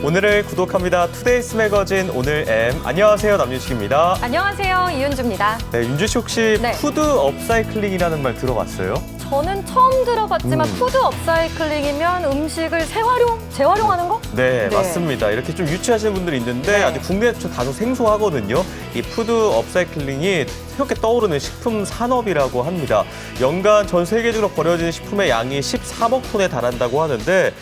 오늘을 구독합니다. 투데이스 매거진 오늘 M. 안녕하세요, 남윤식입니다. 안녕하세요, 이윤주입니다. 네, 윤주 씨 혹시 네. 푸드 업사이클링이라는 말 들어봤어요? 저는 처음 들어봤지만 푸드 업사이클링이면 음식을 재활용하는 거? 네, 네. 맞습니다. 이렇게 좀 유치하시는 분들이 있는데 네. 아직 국내에 좀 다소 생소하거든요. 이 푸드 업사이클링이 새롭게 떠오르는 식품 산업이라고 합니다. 연간 전 세계적으로 버려지는 식품의 양이 14억 톤에 달한다고 하는데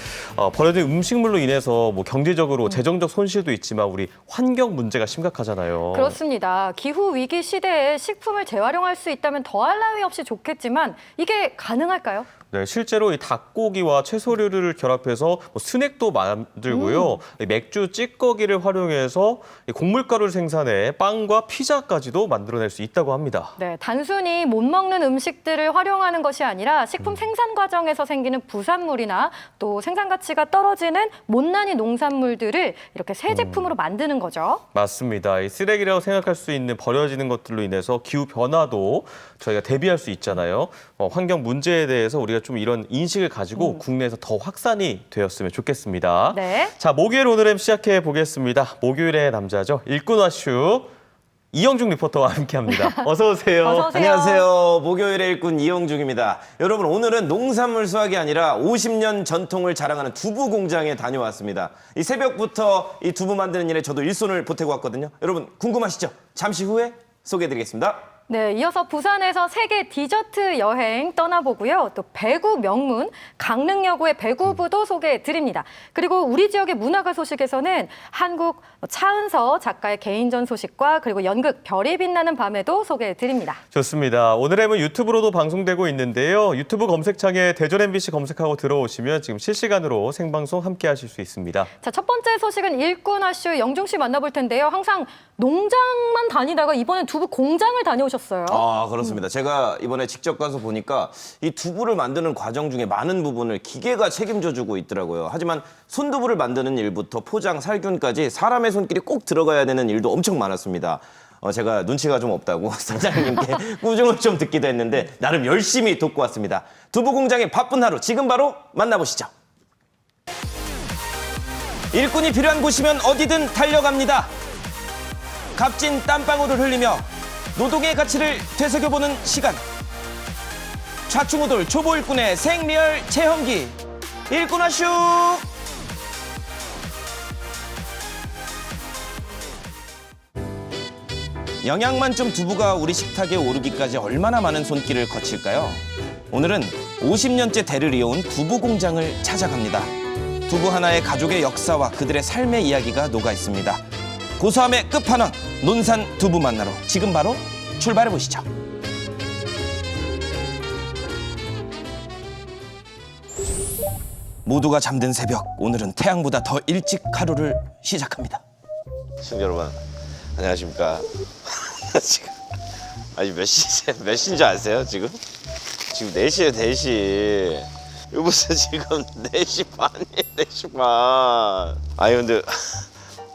버려진 음식물로 인해서 뭐 경제적으로 재정적 손실도 있지만 우리 환경 문제가 심각하잖아요. 그렇습니다. 기후 위기 시대에 식품을 재활용할 수 있다면 더할 나위 없이 좋겠지만 이게 가능할까요? 네, 실제로 이 닭고기와 채소류를 결합해서 뭐 스낵도 만들고요. 이 맥주 찌꺼기를 활용해서 이 곡물가루를 생산해 빵과 피자까지도 만들어낼 수 있다고 합니다. 네, 단순히 못 먹는 음식들을 활용하는 것이 아니라 식품 생산 과정에서 생기는 부산물이나 또 생산 가치가 떨어지는 못난이 농산물들을 이렇게 새 제품으로 만드는 거죠. 맞습니다. 이 쓰레기라고 생각할 수 있는 버려지는 것들로 인해서 기후 변화도 저희가 대비할 수 있잖아요. 환경 문제에 대해서 우리가 좀 이런 인식을 가지고 국내에서 더 확산이 되었으면 좋겠습니다. 네. 자, 목요일 오늘은 시작해 보겠습니다. 목요일의 남자죠. 일꾼와슈 이영중 리포터와 함께합니다. 어서 오세요. 어서 오세요. 안녕하세요. 목요일의 일꾼 이영중입니다. 여러분, 오늘은 농산물 수확이 아니라 50년 전통을 자랑하는 두부 공장에 다녀왔습니다. 이 새벽부터 이 두부 만드는 일에 저도 일손을 보태고 왔거든요. 여러분, 궁금하시죠? 잠시 후에 소개해드리겠습니다. 네, 이어서 부산에서 세계 디저트 여행 떠나보고요. 또 배구 명문 강릉여고의 배구부도 소개해드립니다. 그리고 우리 지역의 문화가 소식에서는 한국 차은서 작가의 개인전 소식과 그리고 연극 별이 빛나는 밤에도 소개해드립니다. 좋습니다. 오늘 앱은 유튜브로도 방송되고 있는데요. 유튜브 검색창에 대전 MBC 검색하고 들어오시면 지금 실시간으로 생방송 함께하실 수 있습니다. 자, 첫 번째 소식은 일꾼아슈 영중 씨 만나볼 텐데요. 항상 농장만 다니다가 이번엔 두부 공장을 다녀오셨어요. 아, 그렇습니다. 제가 이번에 직접 가서 보니까 이 두부를 만드는 과정 중에 많은 부분을 기계가 책임져주고 있더라고요. 하지만 손두부를 만드는 일부터 포장, 살균까지 사람의 손길이 꼭 들어가야 되는 일도 엄청 많았습니다. 제가 눈치가 좀 없다고 사장님께 꾸중을 좀 듣기도 했는데 나름 열심히 돕고 왔습니다. 두부 공장의 바쁜 하루 지금 바로 만나보시죠. 일꾼이 필요한 곳이면 어디든 달려갑니다. 값진 땀방울을 흘리며 노동의 가치를 되새겨보는 시간. 좌충우돌 초보 일꾼의 생리얼 체험기. 일꾼아슈. 영양만점 두부가 우리 식탁에 오르기까지 얼마나 많은 손길을 거칠까요? 오늘은 50년째 대를 이어온 두부 공장을 찾아갑니다. 두부 하나의 가족의 역사와 그들의 삶의 이야기가 녹아 있습니다. 고소함의 끝판왕, 논산 두부 만나러 지금 바로 출발해 보시죠. 모두가 잠든 새벽, 오늘은 태양보다 더 일찍 하루를 시작합니다. 시청자 여러분, 안녕하십니까. 지금 아니 몇 시인 줄 아세요? 지금 4시에요, 4시. 여보세요, 지금 4시 반이에요, 4시 반. 아니 근데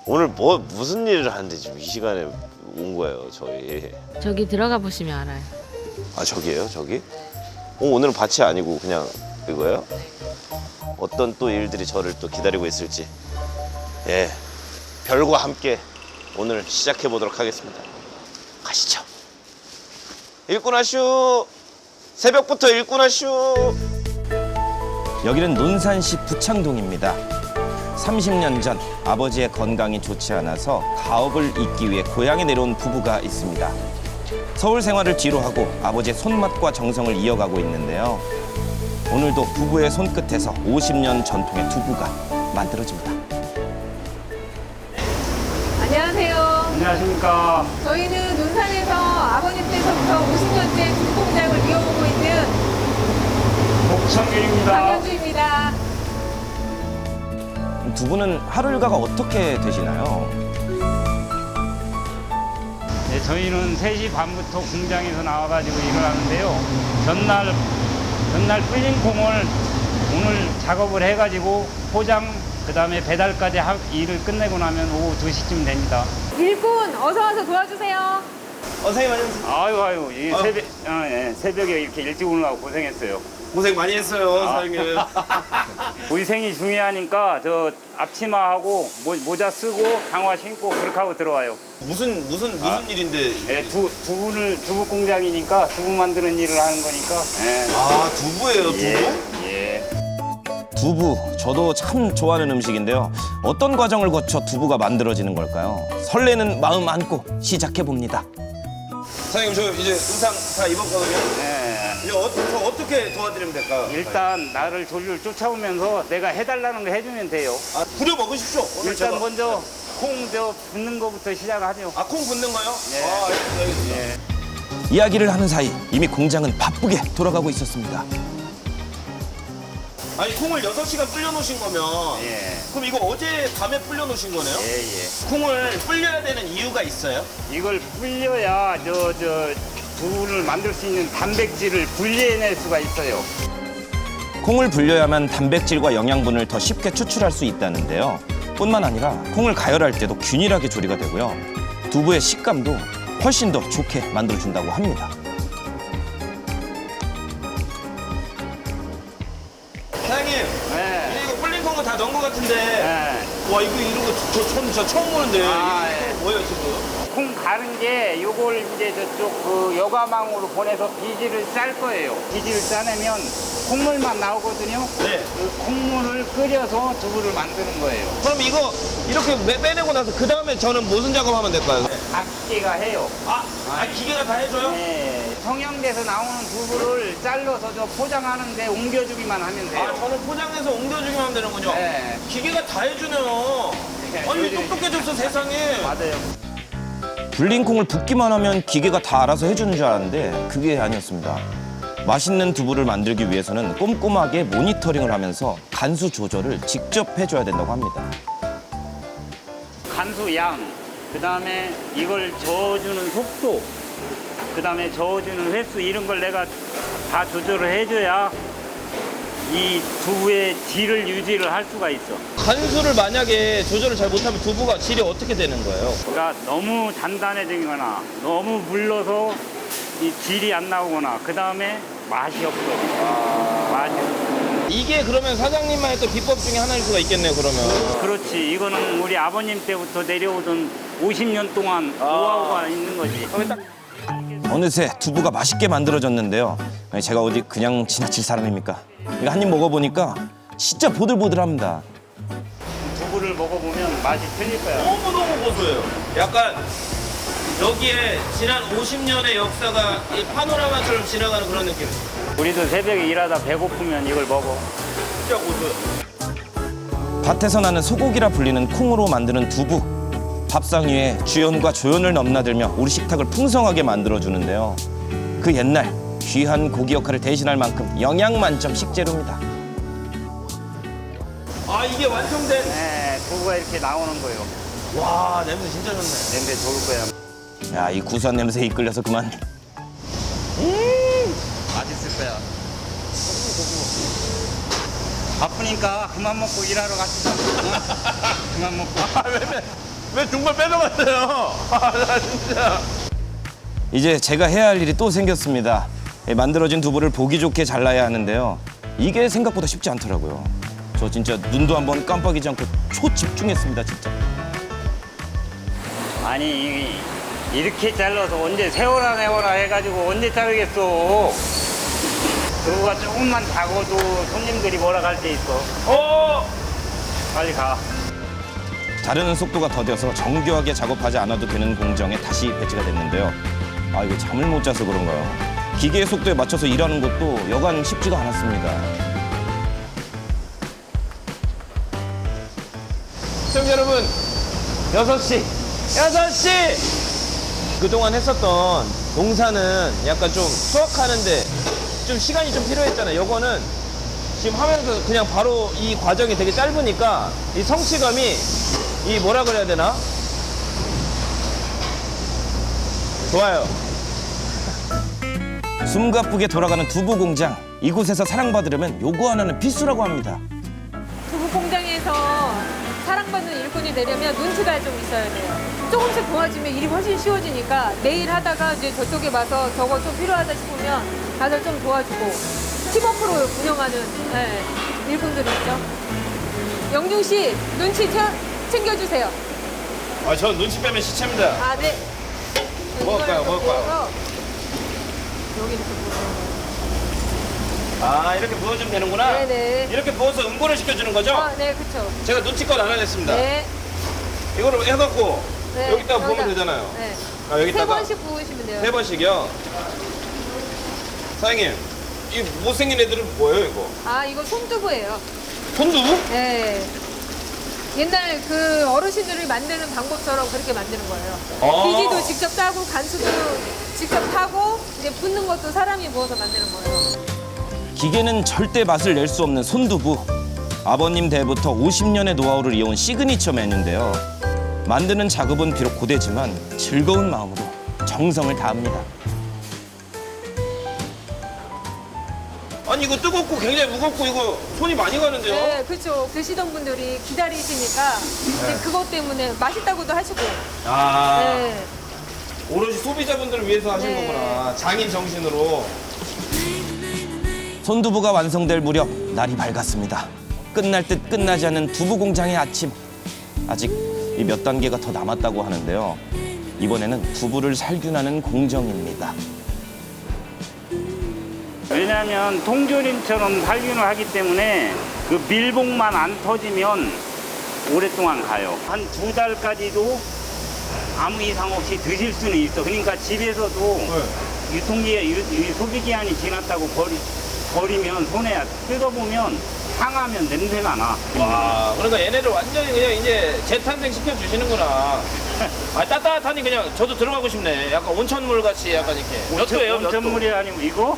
오늘 무슨 일을 하는데 지금 이 시간에 온 거예요, 저희. 저기 들어가 보시면 알아요. 아, 저기예요, 저기? 오늘은 밭이 아니고 그냥 이거예요? 어떤 또 일들이 저를 또 기다리고 있을지. 예, 별과 함께 오늘 시작해 보도록 하겠습니다. 가시죠. 일꾼아슈, 새벽부터 일꾼아슈. 여기는 논산시 부창동입니다. 30년 전 아버지의 건강이 좋지 않아서 가업을 잇기 위해 고향에 내려온 부부가 있습니다. 서울 생활을 뒤로 하고 아버지의 손맛과 정성을 이어가고 있는데요. 오늘도 부부의 손끝에서 50년 전통의 두부가 만들어집니다. 안녕하세요. 안녕하십니까. 저희는 논산에서 아버님 때서부터 50년째 두부 공장을 이어오고 있는 복창균입니다. 박현주입니다. 두부는 하루 일과가 어떻게 되시나요? 네, 저희는 3시 반부터 공장에서 나와가지고 일을 하는데요. 전날 불린 콩을 오늘 작업을 해가지고 포장, 그다음에 배달까지 일을 끝내고 나면 오후 2시쯤 됩니다. 일꾼 어서 와서 도와주세요. 선생님 안녕하세요. 아유, 이 새벽에 이렇게 일찍 오느라고 고생했어요. 고생 많이 했어요, 사장님. 위생이 중요하니까 저 앞치마하고 모자 쓰고 장화 신고 그렇게 하고 들어와요. 무슨 일인데? 예, 두부 공장이니까 두부 만드는 일을 하는 거니까. 예. 아, 두부예요, 두부? 예. 두부, 저도 참 좋아하는 음식인데요. 어떤 과정을 거쳐 두부가 만들어지는 걸까요? 설레는 마음 안고 시작해 봅니다. 사장님, 저 이제 의상 다 입었거든요. 예. 이제 저 어떻게 도와드리면 될까요? 일단 나를 졸졸 쫓아오면서 내가 해달라는 거 해주면 돼요. 아, 부려 먹으십시오. 오늘 일단 제가. 먼저 콩 붓는 거부터 시작하죠. 아, 콩 붓는 거요? 예. 아, 알겠습니다. 예. 이야기를 하는 사이 이미 공장은 바쁘게 돌아가고 있었습니다. 아니, 콩을 6시간 불려 놓으신 거면 예. 그럼 이거 어제 밤에 불려 놓으신 거네요? 예, 예. 콩을 불려야 되는 이유가 있어요? 이걸 불려야 저 두부를 만들 수 있는 단백질을 분리해낼 수가 있어요. 콩을 불려야만 단백질과 영양분을 더 쉽게 추출할 수 있다는데요. 뿐만 아니라 콩을 가열할 때도 균일하게 조리가 되고요. 두부의 식감도 훨씬 더 좋게 만들어준다고 합니다. 사장님, 예. 이제 이거 불린 콩은 다 넣은 것 같은데 예. 와, 이거 이런 거 저 처음 보는데 아, 이게 예. 뭐예요, 지금? 콩 가른 게 요걸 이제 저쪽 그 여과망으로 보내서 비지를 짤 거예요. 비지를 짜내면 콩물만 나오거든요. 네. 그 콩물을 끓여서 두부를 만드는 거예요. 그럼 이거 이렇게 빼내고 나서 그 다음에 저는 무슨 작업하면 될까요? 각기가 해요. 기계가 다 해줘요? 네. 성형돼서 나오는 두부를 잘라서 저 포장하는데 옮겨주기만 하면 돼요. 아, 저는 포장해서 옮겨주기만 하면 되는군요. 네. 기계가 다 해주네요. 아니, 똑똑해졌어, 세상에. 맞아요. 불린 콩을 붓기만 하면 기계가 다 알아서 해주는 줄 알았는데 그게 아니었습니다. 맛있는 두부를 만들기 위해서는 꼼꼼하게 모니터링을 하면서 간수 조절을 직접 해줘야 된다고 합니다. 간수 양, 그다음에 이걸 저어주는 속도, 그다음에 저어주는 횟수 이런 걸 내가 다 조절을 해줘야 이 두부의 질을 유지를 할 수가 있어. 간수를 만약에 조절을 잘 못하면 두부가 질이 어떻게 되는 거예요? 그러니까 너무 단단해지거나 너무 물러서 이 질이 안 나오거나 그다음에 맛이 없어. 맛이 없어. 이게 그러면 사장님만의 또 비법 중에 하나일 수가 있겠네요, 그러면. 그렇지. 이거는 우리 아버님 때부터 내려오던 50년 동안 노하우가 있는 거지. 어느새 두부가 맛있게 만들어졌는데요. 제가 어디 그냥 지나칠 사람입니까? 이거 한 입 먹어보니까 진짜 보들보들합니다. 두부를 먹어보면 맛이 틀릴 거야. 너무너무 고소해요. 약간 여기에 지난 50년의 역사가 이 파노라마처럼 지나가는 그런 느낌. 우리도 새벽에 일하다 배고프면 이걸 먹어. 진짜 고소해요. 밭에서 나는 소고기라 불리는 콩으로 만드는 두부. 밥상 위에 주연과 조연을 넘나들며 우리 식탁을 풍성하게 만들어주는데요. 그 옛날 귀한 고기 역할을 대신할 만큼 영양 만점 식재료입니다. 아, 이게 완성된. 네, 두부가 이렇게 나오는 거예요. 와, 냄새 진짜 좋네. 냄새 좋을 거야. 야, 이 구수한 냄새에 이끌려서 그만. 맛있을 거야. 바쁘니까 그만 먹고 일하러 갑시다. 그만 먹고. 왜 정말 뺏어갔어요? 나 진짜. 이제 제가 해야 할 일이 또 생겼습니다. 만들어진 두부를 보기 좋게 잘라야 하는데요. 이게 생각보다 쉽지 않더라고요. 저 진짜 눈도 한번 깜빡이지 않고 초집중했습니다, 진짜. 아니 이렇게 잘라서 언제 세워라 내워라 해가지고 언제 자르겠어. 두부가 조금만 작아도 손님들이 뭐라 할 때 있어. 빨리 가. 자르는 속도가 더뎌서 정교하게 작업하지 않아도 되는 공정에 다시 배치가 됐는데요. 아, 이거 잠을 못 자서 그런가요? 기계의 속도에 맞춰서 일하는 것도 여간 쉽지가 않았습니다. 시청자 여러분, 6시. 그동안 했었던 농사는 약간 좀 수확하는데 좀 시간이 좀 필요했잖아요. 요거는 지금 하면서 그냥 바로 이 과정이 되게 짧으니까 이 성취감이 이 뭐라 그래야 되나? 좋아요. 숨가쁘게 돌아가는 두부 공장. 이곳에서 사랑받으려면 요거 하나는 필수라고 합니다. 두부 공장에서 사랑받는 일꾼이 되려면 눈치가 좀 있어야 돼요. 조금씩 도와주면 일이 훨씬 쉬워지니까 매일 하다가 이제 저쪽에 와서 저거 좀 필요하다 싶으면 다들 좀 도와주고 팀워크로 운영하는 일꾼들이 있죠. 영중 씨 눈치 챙겨주세요. 아, 저 눈치 빼면 시체입니다. 아, 네. 먹을까요? 이걸 먹을까요? 부어서 여기 이렇게 부어서. 아, 이렇게 부어주면 되는구나. 네네. 이렇게 부어서 응고를 시켜주는 거죠? 아, 네, 그렇죠. 제가 눈치껏 알아냈습니다. 네. 이거를 해갖고 네. 여기다가 부으면 여기다. 되잖아요. 네. 아, 여기다가 3번씩 부으시면 돼요. 3번씩이요. 사장님, 이 못생긴 애들은 뭐예요, 이거? 아, 이거 손두부예요. 손두부? 네. 옛날 그 어르신들이 만드는 방법처럼 그렇게 만드는 거예요. 아. 비지도 직접 따고 간수도 직접 타고 이제 붓는 것도 사람이 부어서 만드는 거예요. 기계는 절대 맛을 낼 수 없는 손두부. 아버님 대부터 50년의 노하우를 이어온 시그니처 메뉴인데요. 만드는 작업은 비록 고되지만 즐거운 마음으로 정성을 다합니다. 아니, 이거 뜨겁고 굉장히 무겁고 이거 손이 많이 가는데요? 네, 그렇죠. 드시던 분들이 기다리시니까 이제 그것 때문에 맛있다고도 하시고. 아, 네. 오롯이 소비자분들을 위해서 하신 네. 거구나. 장인 정신으로. 손두부가 완성될 무렵 날이 밝았습니다. 끝날 듯 끝나지 않는 두부 공장의 아침. 아직 이 몇 단계가 더 남았다고 하는데요. 이번에는 두부를 살균하는 공정입니다. 왜냐하면 통조림처럼 살균을 하기 때문에 그 밀봉만 안 터지면 오랫동안 가요. 한 2달까지도 아무 이상 없이 드실 수는 있어. 그러니까 집에서도 소비기한이 지났다고 버리면 손에 뜯어보면 상하면 냄새가 나. 와, 그러니까 얘네를 완전히 그냥 이제 재탄생 시켜주시는구나. 아, 따뜻하니 그냥 저도 들어가고 싶네. 약간 온천물 같이 약간 이렇게. 몇 도예요, 몇 도? 온천물이 아니고 이거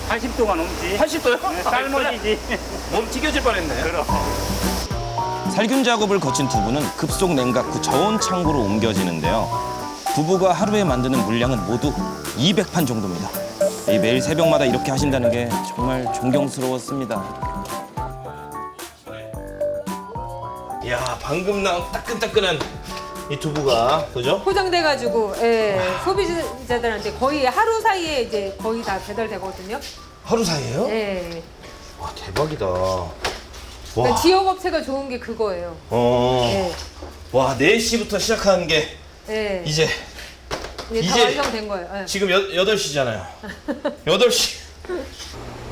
80도가 넘지. 80도요? 삶아지지. 몸 튀겨질 뻔했네. 그럼. 살균 작업을 거친 두부는 급속 냉각 후 저온 창고로 옮겨지는데요. 두부가 하루에 만드는 물량은 모두 200판 정도입니다. 이 매일 새벽마다 이렇게 하신다는 게 정말 존경스러웠습니다. 이야, 방금 나온 따끈따끈한 이 두부가, 그죠? 포장돼가지고 소비자들한테 거의 하루 사이에 이제 거의 다 배달되거든요. 하루 사이에요? 네. 와, 대박이다. 그러니까 지역 업체가 좋은 게 그거예요. 네. 와, 4시부터 시작하는 게 네. 이제 이제 다 이제- 완성된 거예요. 네. 지금 8시잖아요. 8시.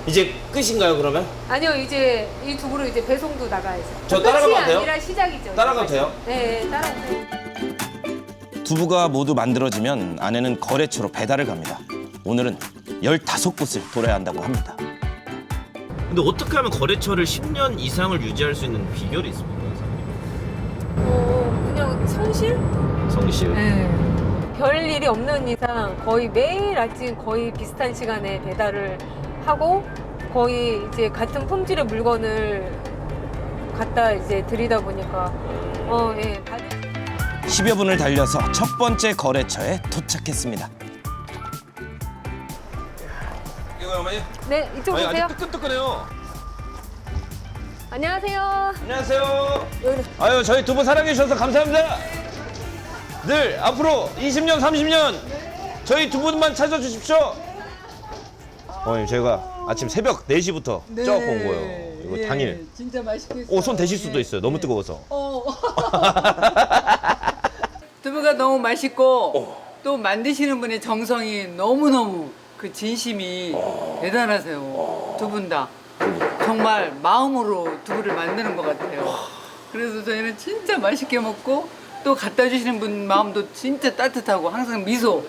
이제 끝인가요, 그러면? 아니요, 이제 이 두부로 이제 배송도 나가야죠. 저 따라가면 끝이 안 돼요? 아니라 시작이죠. 따라가도 돼요? 네, 따라가도 돼요. 두부가 모두 만들어지면 아내는 거래처로 배달을 갑니다. 오늘은 15곳을 돌아야 한다고 합니다. 근데 어떻게 하면 거래처를 10년 이상을 유지할 수 있는 비결이 있습니까, 그냥 성실? 성실? 네. 별 일이 없는 이상 거의 매일 아침 거의 비슷한 시간에 배달을 하고 거의 이제 같은 품질의 물건을 갖다 이제 드리다 보니까 예. 10여 분을 달려서 첫 번째 거래처에 도착했습니다. 이거 어머니? 네, 이쪽 아니, 오세요. 아주 뜨끈뜨끈해요. 안녕하세요. 안녕하세요. 여기 아유, 저희 두부 사랑해 주셔서 감사합니다. 늘 앞으로 20년, 30년 저희 두부만 찾아주십시오. 어머님, 저희가 아침 새벽 4시부터 쪄 온 거예요. 이거 당일. 진짜 맛있겠어요. 손 대실 수도 있어요. 너무 뜨거워서. 두부가 너무 맛있고 또 만드시는 분의 정성이 너무너무 그 진심이 대단하세요. 두 분 다. 정말 마음으로 두부를 만드는 것 같아요. 그래서 저희는 진짜 맛있게 먹고 또 갖다 주시는 분 마음도 진짜 따뜻하고 항상 미소.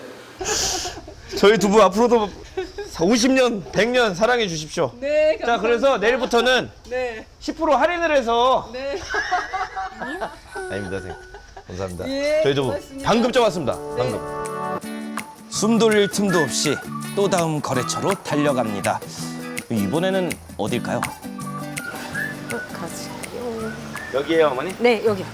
저희 두부 앞으로도 50년, 100년 사랑해 주십시오. 네, 자, 그래서 내일부터는 네, 10% 할인을 해서 네. 아닙니다, 선생님. 감사합니다. 예, 저희 두부 고맙습니다. 방금 쪄왔습니다. 방금. 숨 돌릴 틈도 없이 또 다음 거래처로 달려갑니다. 이번에는 어딜까요? 여기에요, 어머니? 네, 여기요.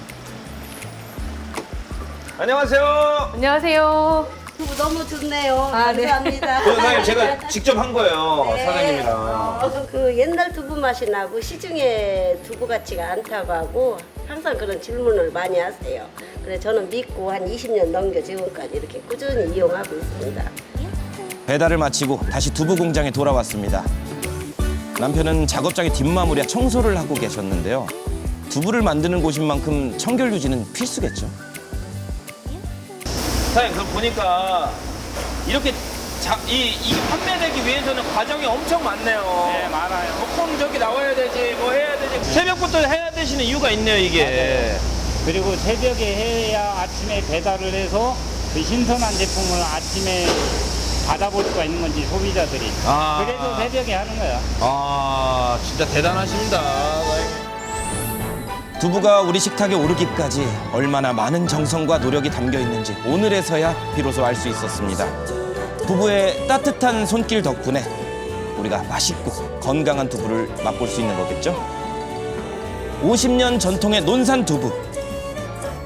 안녕하세요. 안녕하세요. 두부 너무 좋네요. 아, 네. 감사합니다. 선생님, 제가 직접 한 거예요. 네. 사장님이랑. 그 옛날 두부 맛이 나고 시중에 두부 같지가 않다고 하고 항상 그런 질문을 많이 하세요. 그래서 저는 믿고 한 20년 넘겨 지금까지 이렇게 꾸준히 이용하고 있습니다. 배달을 마치고 다시 두부 공장에 돌아왔습니다. 남편은 작업장의 뒷마무리와 청소를 하고 계셨는데요. 두부를 만드는 곳인 만큼 청결 유지는 필수겠죠. 사장님, 그럼 보니까 이렇게 이 판매되기 위해서는 과정이 엄청 많네요. 네, 많아요. 콩 저기 나와야 되지, 뭐 해야 되지. 새벽부터 해야 되시는 이유가 있네요, 이게. 그리고 새벽에 해야 아침에 배달을 해서 그 신선한 제품을 아침에 받아볼 수가 있는 건지 소비자들이. 아. 그래서 새벽에 하는 거야. 아, 진짜 대단하십니다. 두부가 우리 식탁에 오르기까지 얼마나 많은 정성과 노력이 담겨 있는지 오늘에서야 비로소 알 수 있었습니다. 부부의 따뜻한 손길 덕분에 우리가 맛있고 건강한 두부를 맛볼 수 있는 거겠죠? 50년 전통의 논산 두부.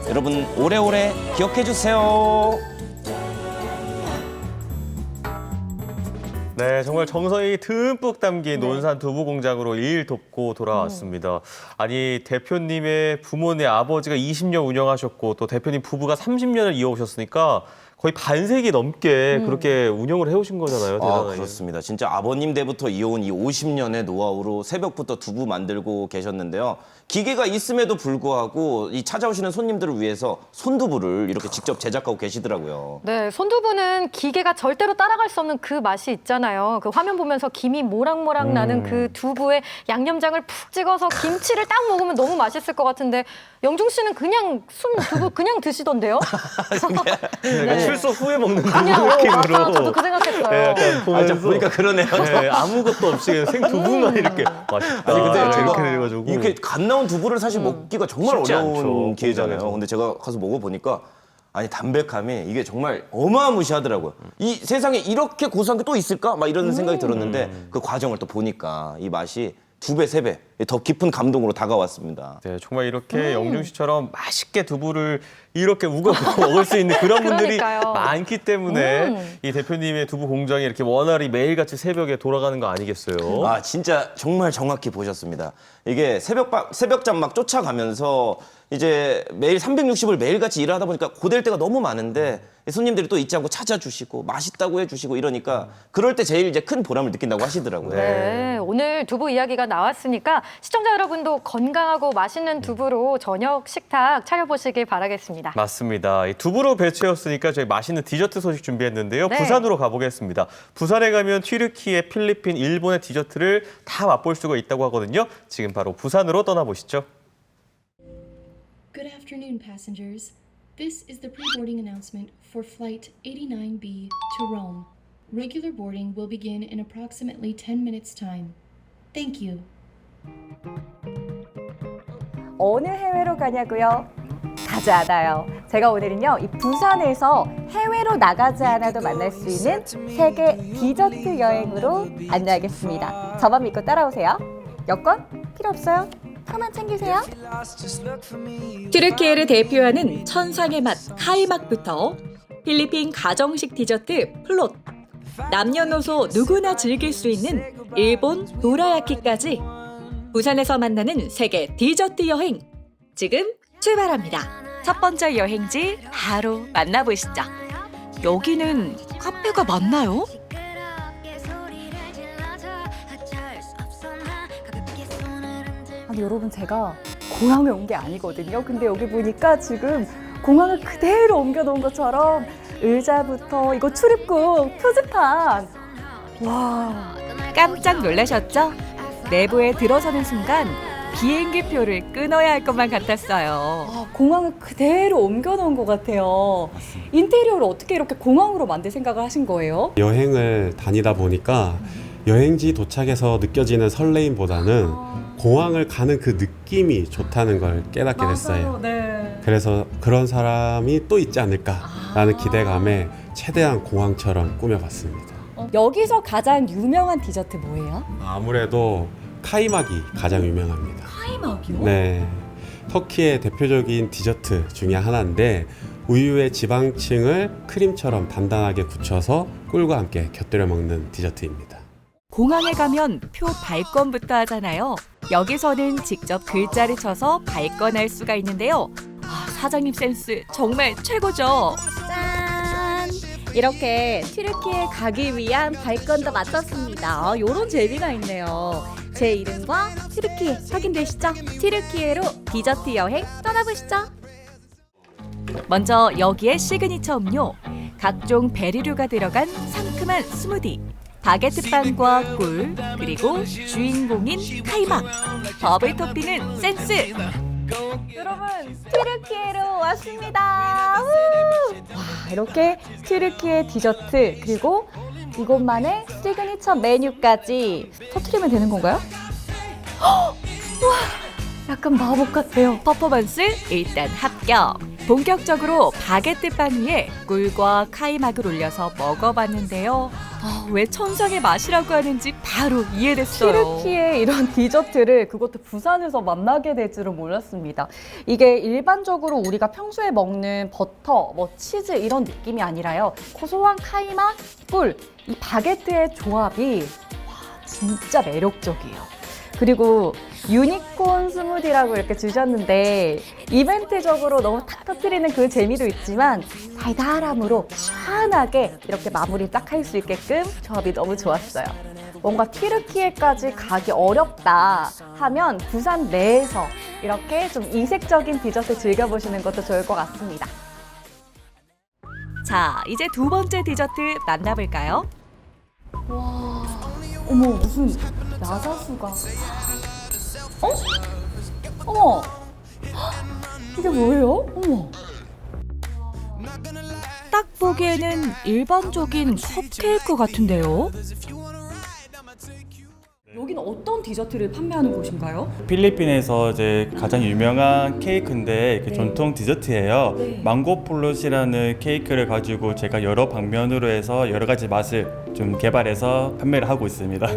여러분 오래오래 기억해 주세요. 네, 정말 정성이 듬뿍 담긴 논산 두부 공장으로 일 돕고 돌아왔습니다. 아니, 대표님의 부모님 아버지가 20년 운영하셨고 또 대표님 부부가 30년을 이어오셨으니까 거의 반세기 넘게 그렇게 운영을 해오신 거잖아요. 아, 대단하게. 그렇습니다. 진짜 아버님 때부터 이어온 이 50년의 노하우로 새벽부터 두부 만들고 계셨는데요. 기계가 있음에도 불구하고 이 찾아오시는 손님들을 위해서 손두부를 이렇게 직접 제작하고 계시더라고요. 네, 손두부는 기계가 절대로 따라갈 수 없는 그 맛이 있잖아요. 그 화면 보면서 김이 모락모락 나는 그 두부에 양념장을 푹 찍어서 김치를 딱 먹으면 너무 맛있을 것 같은데 영중 씨는 그냥 순두부 그냥 드시던데요? 약간 출소 후에 먹는 두부 그냥 느낌으로. 맞아, 저도 그 생각했어요. 네, 약간 보면서 보니까 그러네요. 네, 아무것도 없이 생두부만 이렇게 맛있다. 아니 근데 이렇게 제가 돼가지고. 이렇게 갓 나온 두부를 사실 먹기가 정말 쉽지 어려운 않죠, 기회잖아요. 공장에서. 근데 제가 가서 먹어보니까 아니 담백함이 이게 정말 어마무시하더라고요. 이 세상에 이렇게 고소한 게 또 있을까? 막 이런 생각이 들었는데 그 과정을 또 보니까 이 맛이 2배, 3배 더 깊은 감동으로 다가왔습니다. 네, 정말 이렇게 영중 씨처럼 맛있게 두부를 이렇게 우거우거 먹을 수 있는 그런 분들이 그러니까요. 많기 때문에 이 대표님의 두부 공장이 이렇게 원활히 매일같이 새벽에 돌아가는 거 아니겠어요? 아 진짜 정말 정확히 보셨습니다. 이게 새벽잠 막 쫓아가면서 이제 매일 360을 매일같이 일하다 보니까 고될 때가 너무 많은데 손님들이 또 잊지 않고 찾아주시고 맛있다고 해주시고 이러니까 그럴 때 제일 이제 큰 보람을 느낀다고 하시더라고요. 네, 오늘 두부 이야기가 나왔으니까 시청자 여러분도 건강하고 맛있는 두부로 저녁 식탁 차려보시길 바라겠습니다. 맞습니다. 이 두부로 배채웠으니까 저희 맛있는 디저트 소식 준비했는데요. 네. 부산으로 가보겠습니다. 부산에 가면 튀르키예, 필리핀, 일본의 디저트를 다 맛볼 수가 있다고 하거든요. 지금 바로 부산으로 떠나보시죠. Good afternoon, passengers. This is the pre-boarding announcement for Flight 89B to Rome. Regular boarding will begin in approximately 10 minutes' time. Thank you. 어느 해외로 가냐고요? 가지 않아요. 제가 오늘은요, 이 부산에서 해외로 나가지 않아도 만날 수 있는 세계 디저트 여행으로 안내하겠습니다. 저만 믿고 따라오세요. 여권 필요 없어요. 표만 챙기세요. 튀르키예를 대표하는 천상의 맛 카이막부터 필리핀 가정식 디저트 플롯, 남녀노소 누구나 즐길 수 있는 일본 도라야키까지 부산에서 만나는 세계 디저트 여행 지금 출발합니다. 첫 번째 여행지 바로 만나보시죠. 여기는 카페가 맞나요? 아니 여러분 제가 공항에 온 게 아니거든요. 근데 여기 보니까 지금 공항을 그대로 옮겨놓은 것처럼 의자부터 이거 출입국 표지판 와 깜짝 놀라셨죠? 내부에 들어서는 순간 비행기표를 끊어야 할 것만 같았어요. 아, 공항을 그대로 옮겨놓은 것 같아요. 인테리어를 어떻게 이렇게 공항으로 만들 생각을 하신 거예요? 여행을 다니다 보니까 여행지 도착해서 느껴지는 설레임보다는 공항을 가는 그 느낌이 좋다는 걸 깨닫게 됐어요. 네. 그래서 그런 사람이 또 있지 않을까라는 기대감에 최대한 공항처럼 꾸며봤습니다. 여기서 가장 유명한 디저트 뭐예요? 아무래도 카이막이 가장 유명합니다. 카이막이요? 네, 터키의 대표적인 디저트 중에 하나인데 우유의 지방층을 크림처럼 단단하게 굳혀서 꿀과 함께 곁들여 먹는 디저트입니다. 공항에 가면 표 발권부터 하잖아요. 여기서는 직접 글자를 쳐서 발권할 수가 있는데요. 아, 사장님 센스 정말 최고죠. 짠! 이렇게 튀르키예 가기 위한 발권도 마쳤습니다. 이런 재미가 있네요. 제 이름과 튀르키예 확인되시죠? 튀르키예로 디저트 여행 떠나보시죠. 먼저 여기에 시그니처 음료, 각종 베리류가 들어간 상큼한 스무디, 바게트 빵과 꿀, 그리고 주인공인 카이막, 버블 토핑은 센스! 여러분, 튀르키예로 왔습니다. 와, 이렇게 튀르키예 디저트 그리고 이곳만의 시그니처 메뉴까지 터트리면 되는 건가요? 와, 약간 마법 같아요. 퍼포먼스 일단 합격. 본격적으로 바게트 빵 위에 꿀과 카이막을 올려서 먹어봤는데요. 왜 천상의 맛이라고 하는지 바로 이해됐어요. 튀르키예 이런 디저트를 그것도 부산에서 만나게 될 줄은 몰랐습니다. 이게 일반적으로 우리가 평소에 먹는 버터, 치즈 이런 느낌이 아니라요. 고소한 카이막, 꿀, 이 바게트의 조합이 진짜 매력적이에요. 그리고 유니콘 스무디라고 이렇게 주셨는데 이벤트적으로 너무 탁 터트리는 그 재미도 있지만 달달함으로 시원하게 이렇게 마무리 딱 할 수 있게끔 조합이 너무 좋았어요. 뭔가 튀르키예까지 가기 어렵다 하면 부산 내에서 이렇게 좀 이색적인 디저트 즐겨보시는 것도 좋을 것 같습니다. 자, 이제 두 번째 디저트 만나볼까요? 와, 어머, 무슨 야자수가. 어머, 이게 뭐예요? 어머. 딱 보기에는 일반적인 컵케이크 같은데요? 여기는 어떤 디저트를 판매하는 곳인가요? 필리핀에서 이제 가장 유명한 케이크인데 네. 전통 디저트예요. 네. 망고 플롯이라는 케이크를 가지고 제가 여러 방면으로 해서 여러 가지 맛을 좀 개발해서 판매를 하고 있습니다.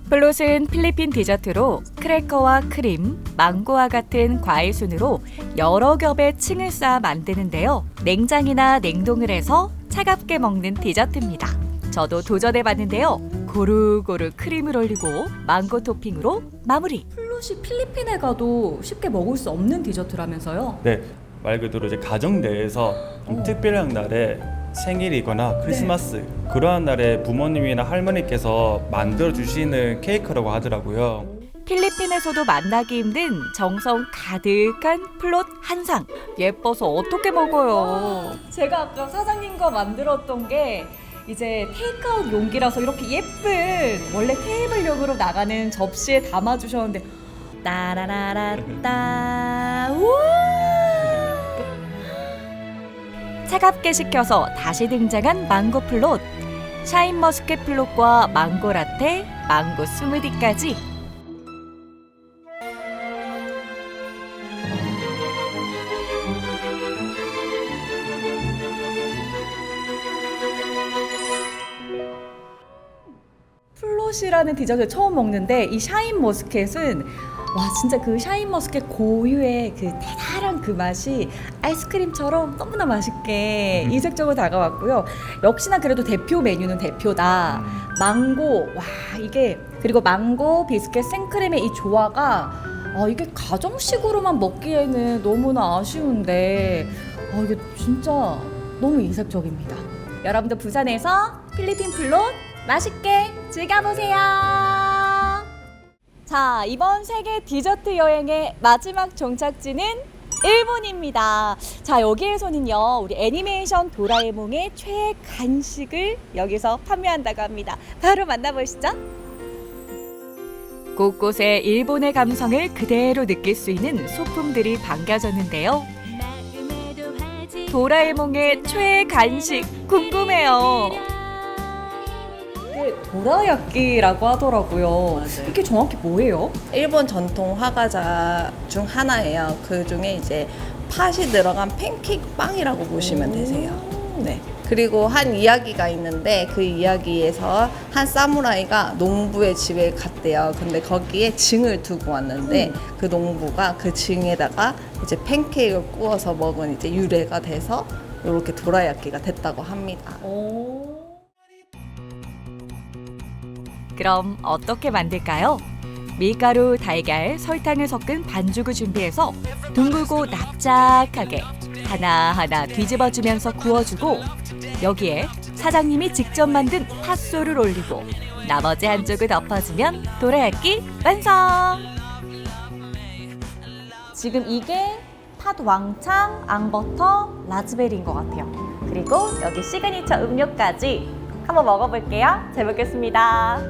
플롯은 필리핀 디저트로 크래커와 크림, 망고와 같은 과일 순으로 여러 겹의 층을 쌓아 만드는데요. 냉장이나 냉동을 해서 차갑게 먹는 디저트입니다. 저도 도전해봤는데요. 고루고루 크림을 올리고 망고 토핑으로 마무리. 플롯이 필리핀에 가도 쉽게 먹을 수 없는 디저트라면서요? 네, 말 그대로 이제 가정 내에서 좀 특별한 날에 생일이거나 크리스마스 그러한 날에 부모님이나 할머니께서 만들어 주시는 케이크라고 하더라고요. 필리핀에서도 만나기 힘든 정성 가득한 플롯 한 상. 예뻐서 어떻게 먹어요? 제가 아까 사장님과 만들었던 게 이제 테이크아웃 용기라서 이렇게 예쁜 원래 테이블용으로 나가는 접시에 담아주셨는데 따라라라따 우와! 차갑게 식혀서 다시 등장한 망고 플롯, 샤인머스켓 플롯과 망고 라떼, 망고 스무디까지. 플롯이라는 디저트 처음 먹는데 이 샤인머스켓은 와 진짜 그 샤인머스켓 고유의 그 달달한 그 맛이 아이스크림처럼 너무나 맛있게 이색적으로 다가왔고요. 역시나 그래도 대표 메뉴는 대표다. 망고 와 이게 그리고 망고 비스켓 생크림의 이 조화가 이게 가정식으로만 먹기에는 너무나 아쉬운데 이게 진짜 너무 이색적입니다. 여러분도 부산에서 필리핀 플롯 맛있게 즐겨보세요. 자, 이번 세계 디저트 여행의 마지막 종착지는 일본입니다. 자, 여기에서는요, 우리 애니메이션 도라에몽의 최애 간식을 여기서 판매한다고 합니다. 바로 만나보시죠. 곳곳에 일본의 감성을 그대로 느낄 수 있는 소품들이 반겨졌는데요. 도라에몽의 최애 간식 궁금해요. 도라야끼라고 하더라고요. 이게 정확히 뭐예요? 일본 전통 화과자 중 하나예요. 그 중에 이제 팥이 들어간 팬케이크 빵이라고 보시면 되세요. 네. 그리고 한 이야기가 있는데 그 이야기에서 한 사무라이가 농부의 집에 갔대요. 근데 거기에 징을 두고 왔는데 그 농부가 그 징에다가 이제 팬케이크를 구워서 먹은 이제 유래가 돼서 이렇게 도라야끼가 됐다고 합니다. 그럼 어떻게 만들까요? 밀가루, 달걀, 설탕을 섞은 반죽을 준비해서 둥글고 납작하게 하나하나 뒤집어주면서 구워주고 여기에 사장님이 직접 만든 팥소를 올리고 나머지 한쪽을 덮어주면 도라야끼 완성! 지금 이게 팥 왕창, 앙버터, 라즈베리인 것 같아요. 그리고 여기 시그니처 음료까지 한번 먹어볼게요. 잘 먹겠습니다.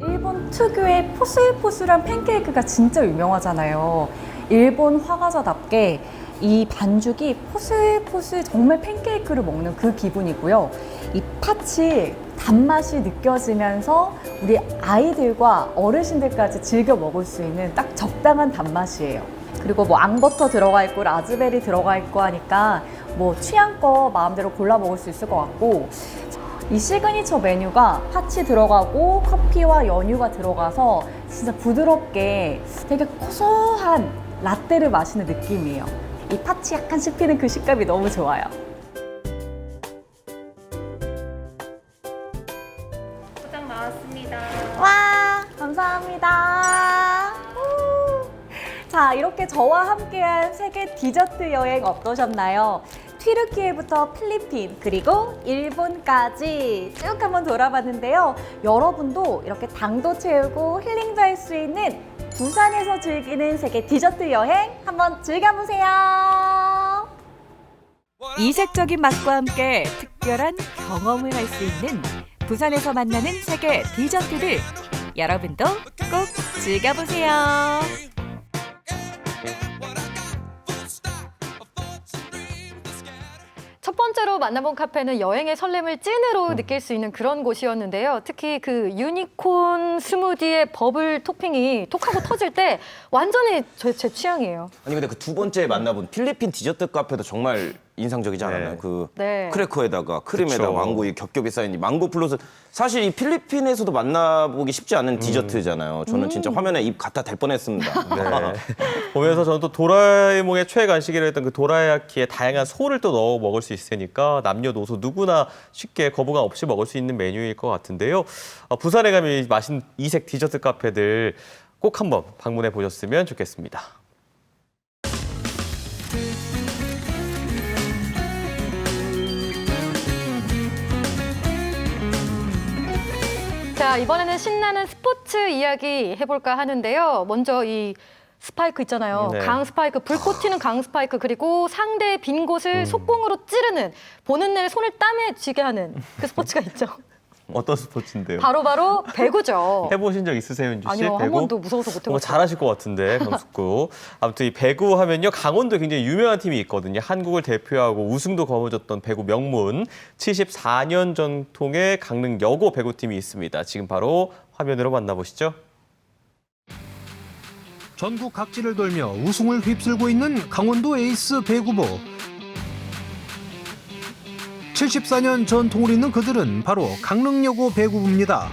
일본 특유의 포슬포슬한 팬케이크가 진짜 유명하잖아요. 일본 화과자답게 이 반죽이 포슬포슬 정말 팬케이크를 먹는 그 기분이고요. 이 팥이 단맛이 느껴지면서 우리 아이들과 어르신들까지 즐겨 먹을 수 있는 딱 적당한 단맛이에요. 그리고 뭐 앙버터 들어가 있고 라즈베리 들어가 있고 하니까 뭐 취향껏 마음대로 골라 먹을 수 있을 것 같고, 이 시그니처 메뉴가 팥이 들어가고 커피와 연유가 들어가서 진짜 부드럽게 되게 고소한 라떼를 마시는 느낌이에요. 이 팥이 약간 씹히는 그 식감이 너무 좋아요. 포장 나왔습니다. 와, 감사합니다. 자, 이렇게 저와 함께한 세계 디저트 여행 어떠셨나요? 튀르키예부터 필리핀 그리고 일본까지 쭉 한번 돌아봤는데요. 여러분도 이렇게 당도 채우고 힐링도 할 수 있는 부산에서 즐기는 세계 디저트 여행 한번 즐겨보세요. 이색적인 맛과 함께 특별한 경험을 할 수 있는 부산에서 만나는 세계 디저트들, 여러분도 꼭 즐겨보세요. 첫 번째로 만나본 카페는 여행의 설렘을 찐으로 느낄 수 있는 그런 곳이었는데요. 특히 그 유니콘 스무디의 버블 토핑이 톡하고 터질 때 완전히 제 취향이에요. 아니 근데 그 두 번째 만나본 필리핀 디저트 카페도 정말 인상적이지 않았나요? 그 네. 크래커에다가 크림에다가 그쵸. 망고 이 겹겹이 쌓인 이 망고 플러스, 사실 이 필리핀에서도 만나보기 쉽지 않은 디저트잖아요. 저는 진짜 화면에 입 갖다 댈 뻔했습니다. 네. 보면서 저는 또 도라에몽의 최애 간식이라 했던 그 도라야키에 다양한 소를 또 넣어 먹을 수 있으니까 남녀노소 누구나 쉽게 거부감 없이 먹을 수 있는 메뉴일 것 같은데요. 부산에 가면 맛있는 이색 디저트 카페들 꼭 한번 방문해 보셨으면 좋겠습니다. 자, 이번에는 신나는 스포츠 이야기 해볼까 하는데요. 먼저 이 스파이크 있잖아요. 네. 강 스파이크, 불꽃 튀는 강 스파이크, 그리고 상대의 빈 곳을 속공으로 찌르는, 보는 내내 손을 땀에 쥐게 하는 그 스포츠가 있죠. 어떤 스포츠인데요? 바로 배구죠. 해보신 적 있으세요, 윤주 씨? 아니요, 한 번도 무서워서 못 해봤어요. 잘하실 것 같은데, 강숙구. 아무튼 이 배구 하면요, 강원도에 굉장히 유명한 팀이 있거든요. 한국을 대표하고 우승도 거머쥐었던 배구 명문, 74년 전통의 강릉 여고 배구팀이 있습니다. 지금 바로 화면으로 만나보시죠. 전국 각지를 돌며 우승을 휩쓸고 있는 강원도 에이스 배구부. 74년 전통을 잇는 그들은 바로 강릉여고 배구부입니다.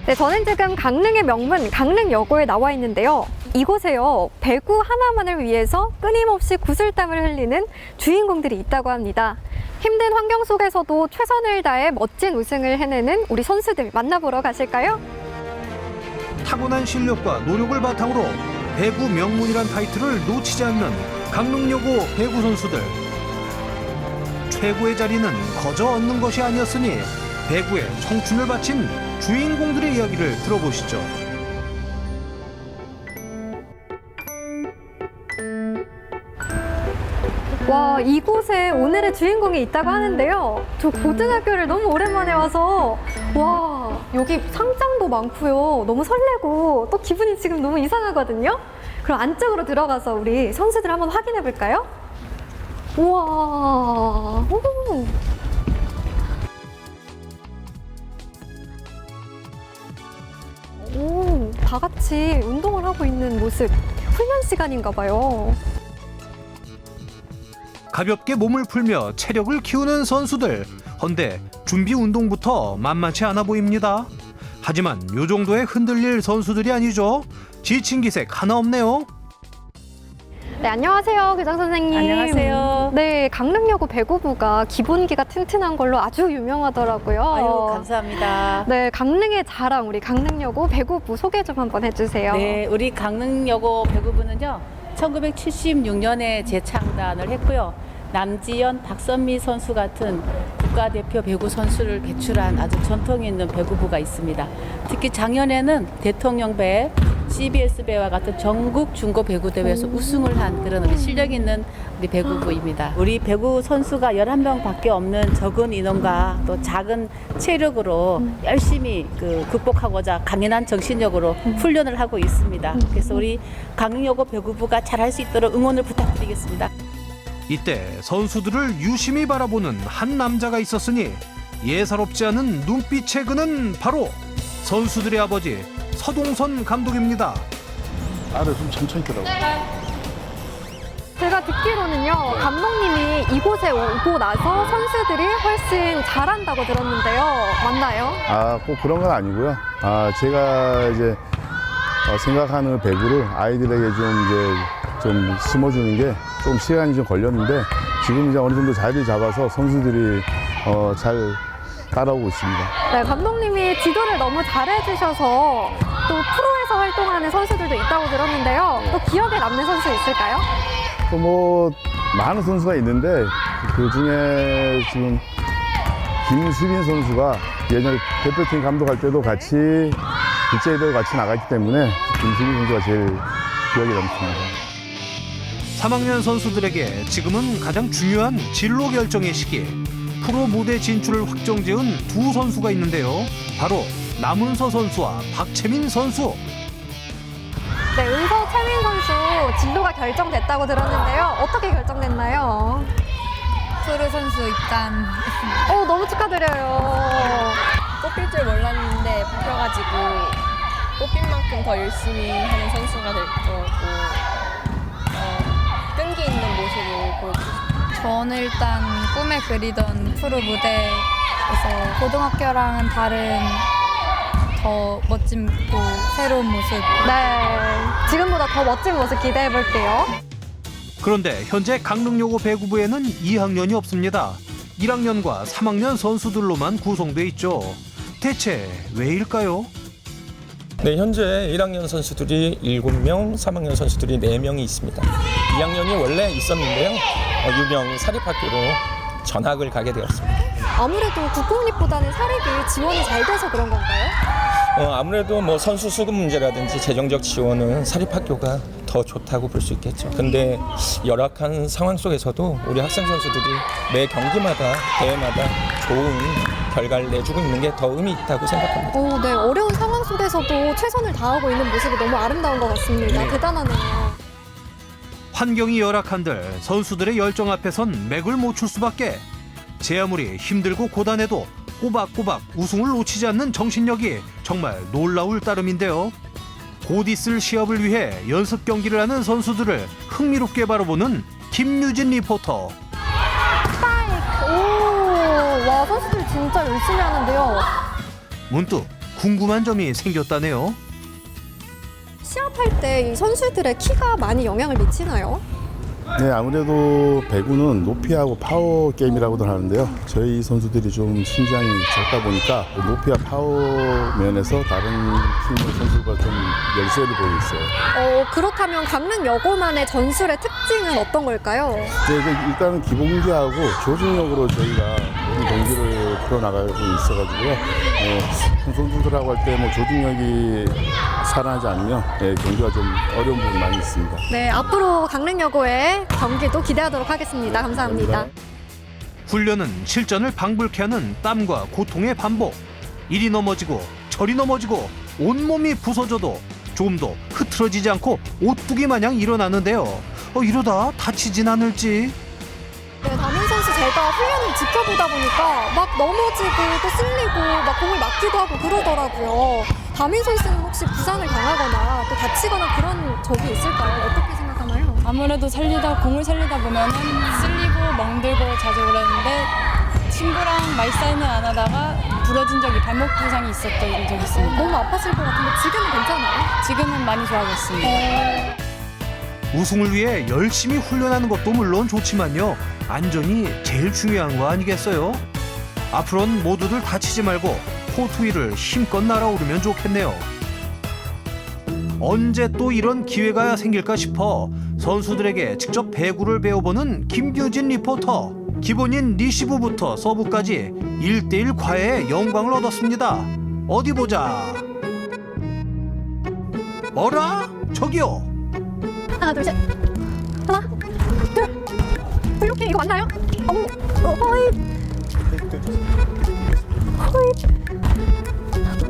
네, 저는 지금 강릉의 명문 강릉여고에 나와 있는데요. 이곳에요, 배구 하나만을 위해서 끊임없이 구슬땀을 흘리는 주인공들이 있다고 합니다. 힘든 환경 속에서도 최선을 다해 멋진 우승을 해내는 우리 선수들 만나보러 가실까요? 타고난 실력과 노력을 바탕으로 배구 명문이란 타이틀을 놓치지 않는 강릉여고 배구 선수들. 최고의 자리는 거저 얻는 것이 아니었으니 배구에 청춘을 바친 주인공들의 이야기를 들어보시죠. 와, 이곳에 오늘의 주인공이 있다고 하는데요. 저 고등학교를 너무 오랜만에 와서 와, 여기 상장도 많고요. 너무 설레고 또 기분이 지금 너무 이상하거든요. 그럼 안쪽으로 들어가서 우리 선수들 한번 확인해 볼까요? 우와. 오, 다 같이 운동을 하고 있는 모습. 훈련 시간인가 봐요. 가볍게 몸을 풀며 체력을 키우는 선수들. 헌데 준비 운동부터 만만치 않아 보입니다. 하지만 요 정도에 흔들릴 선수들이 아니죠. 지친 기색 하나 없네요. 네, 안녕하세요, 교장 선생님. 안녕하세요. 네, 강릉여고 배구부가 기본기가 튼튼한 걸로 아주 유명하더라고요. 아유, 감사합니다. 네, 강릉의 자랑 우리 강릉여고 배구부 소개 좀 한번 해주세요. 네, 우리 강릉여고 배구부는요, 1976년에 재창단을 했고요. 남지연, 박선미 선수 같은 국가대표 배구 선수를 배출한 아주 전통이 있는 배구부가 있습니다. 특히 작년에는 대통령배, CBS배와 같은 전국 중고 배구 대회에서 우승을 한 그런 우리 실력 있는 우리 배구부입니다. 우리 배구 선수가 11명밖에 없는 적은 인원과 또 작은 체력으로 열심히 극복하고자 강인한 정신력으로 훈련을 하고 있습니다. 그래서 우리 강릉여고 배구부가 잘할 수 있도록 응원을 부탁드리겠습니다. 이때 선수들을 유심히 바라보는 한 남자가 있었으니 예사롭지 않은 눈빛의 그는 바로 선수들의 아버지 서동선 감독입니다. 좀 천천히 더라고요. 제가 듣기로는요, 감독님이 이곳에 오고 나서 선수들이 훨씬 잘한다고 들었는데요. 맞나요? 꼭 그런 건 아니고요. 제가 이제 생각하는 배구를 아이들에게 좀 심어주는 게 좀 시간이 좀 걸렸는데 지금 이제 어느 정도 자리를 잡아서 선수들이 잘 따라오고 있습니다. 네, 감독님이 지도를 너무 잘해주셔서 또 프로에서 활동하는 선수들도 있다고 들었는데요. 또 기억에 남는 선수 있을까요? 또 많은 선수가 있는데 그 중에 지금 김수빈 선수가 예전에 대표팀 감독할 때도 같이 국제대회 같이 나갔기 때문에 김수빈 선수가 제일 기억에 남습니다. 3학년 선수들에게 지금은 가장 중요한 진로 결정의 시기. 프로 무대 진출을 확정지은 두 선수가 있는데요. 바로 남은서 선수와 박채민 선수. 네, 은서, 채민 선수 진로가 결정됐다고 들었는데요. 어떻게 결정됐나요? 프로 선수 입단했습니다. 너무 축하드려요. 뽑힐 줄 몰랐는데 뽑혀가지고 뽑힌 만큼 더 열심히 하는 선수가 될 거고 끈기 있는 모습을 보여주고 싶어요. 저는 일단 꿈에 그리던 프로 무대에서 고등학교랑은 다른 더 멋진 또 새로운 모습. 네, 지금보다 더 멋진 모습 기대해 볼게요. 그런데 현재 강릉여고 배구부에는 2학년이 없습니다. 1학년과 3학년 선수들로만 구성돼 있죠. 대체 왜일까요? 네, 현재 1학년 선수들이 7명, 3학년 선수들이 4명이 있습니다. 2학년이 원래 있었는데요. 유명 사립학교로 전학을 가게 되었습니다. 아무래도 국공립보다는 사립이 지원이 잘 돼서 그런 건가요? 아무래도 선수 수급 문제라든지 재정적 지원은 사립학교가 더 좋다고 볼 수 있겠죠. 근데 열악한 상황 속에서도 우리 학생 선수들이 매 경기마다 대회마다 좋은 결과를 내주고 있는 게 더 의미 있다고 생각합니다. 네, 어려운 상황 속에서도 최선을 다하고 있는 모습이 너무 아름다운 것 같습니다. 네. 대단하네요. 환경이 열악한들 선수들의 열정 앞에선 맥을 못 출 수밖에. 제 아무리 힘들고 고단해도 꼬박꼬박 우승을 놓치지 않는 정신력이 정말 놀라울 따름인데요. 곧 있을 시합을 위해 연습 경기를 하는 선수들을 흥미롭게 바라보는 김유진 리포터. 와, 선수들 진짜 열심히 하는데요. 문득 궁금한 점이 생겼다네요. 시합할 때 이 선수들의 키가 많이 영향을 미치나요? 네, 아무래도 배구는 높이하고 파워 게임이라고도 하는데요. 저희 선수들이 좀 신장이 작다 보니까 높이와 파워 면에서 다른 팀 선수가 좀 열세를 보이고 있어요. 그렇다면 강릉여고만의 전술의 특징은 어떤 걸까요? 네, 일단은 기본기하고 조직력으로 저희가 모든 경기를 풀어나가고 있어가지고요. 선수들하고 할 때 조직력이 살아나지 않으면 경기가 좀 어려운 부분이 많이 있습니다. 네, 앞으로 강릉여고의 경기도 기대하도록 하겠습니다. 감사합니다. 훈련은 실전을 방불케 하는 땀과 고통의 반복. 이리 넘어지고 저리 넘어지고 온몸이 부서져도 조금도 흐트러지지 않고 오뚜기 마냥 일어나는데요. 이러다 다치진 않을지. 네, 담임 선수 제가 훈련을 지켜보다 보니까 막 넘어지고 또 쓸리고 막 공을 맞기도 하고 그러더라고요. 담임 선수는 혹시 부상을 당하거나 또 다치거나 그런 적이 있을까요? 어떻게 생각하나요? 아무래도 공을 살리다 보면은 쓸리고 멍들고 자주 그러는데 친구랑 말싸움을 안 하다가 부러진 적이 발목 부상이 있었던 적이 있습니다. 너무 아팠을 것 같은데 지금은 괜찮아요? 지금은 많이 좋아졌습니다. 우승을 위해 열심히 훈련하는 것도 물론 좋지만요. 안전이 제일 중요한 거 아니겠어요? 앞으로는 모두들 다치지 말고 코트 위를 힘껏 날아오르면 좋겠네요. 언제 또 이런 기회가 생길까 싶어 선수들에게 직접 배구를 배워보는 김규진 리포터. 기본인 리시브부터 서브까지 1대1 과외의 영광을 얻었습니다. 어디 보자. 어라? 저기요. 하나, 둘, 셋. 하나, 둘. 블로킹 이거 맞나요? 허잇. 허잇.